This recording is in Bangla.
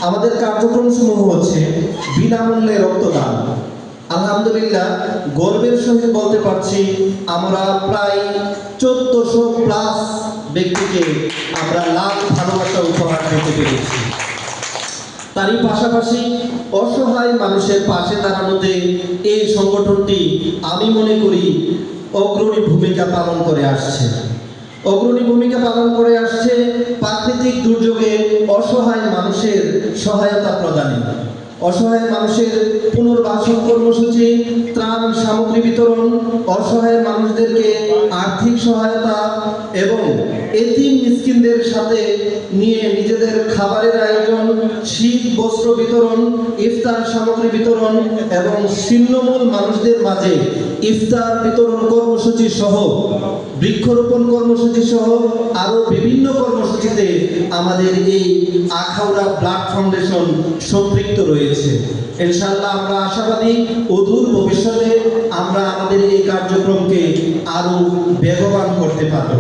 আমাদের কার্যক্রম সমূহ হচ্ছে বিনামূল্যে রক্তদান। আলহামদুলিল্লাহ গর্বের সহিত বলতে পারছি আমরা প্রায় 1400+ ব্যক্তিকে আমরা লাখ ভালোবাসা উপহার দিতে পেরেছি। তারই পাশাপাশি অসহায় মানুষের পাশে দাঁড়ানোতে এই সংগঠনটি আমি মনে করি অগ্রণী ভূমিকা পালন করে আসছে। প্রাকৃতিক দুর্যোগে অসহায় মানুষের সহায়তা প্রদানে, অসহায় মানুষের পুনর্বাসন কর্মসূচি, ত্রাণ সামগ্রী বিতরণ, অসহায় মানুষদেরকে আর্থিক সহায়তা এবং এতিম মিসকিনদের সাথে নিয়ে নিজেদের খাবারের আয়োজন, শীত বস্ত্র বিতরণ, ইফতার সামগ্রী বিতরণ এবং ছিন্নমূল মানুষদের মাঝে ইফতার বিতরণ কর্মসূচি সহ বৃক্ষরোপণ কর্মসূচি সহ আরো বিভিন্ন কর্মসূচিতে আমাদের এই আখাউড়া ব্লাড ফাউন্ডেশন সম্পৃক্ত রয়েছে। ইনশাআল্লাহ আমরা আশাবাদী অদূর ভবিষ্যতে আমরা আমাদের এই কার্যক্রমকে আরো বেগবান করতে পারব।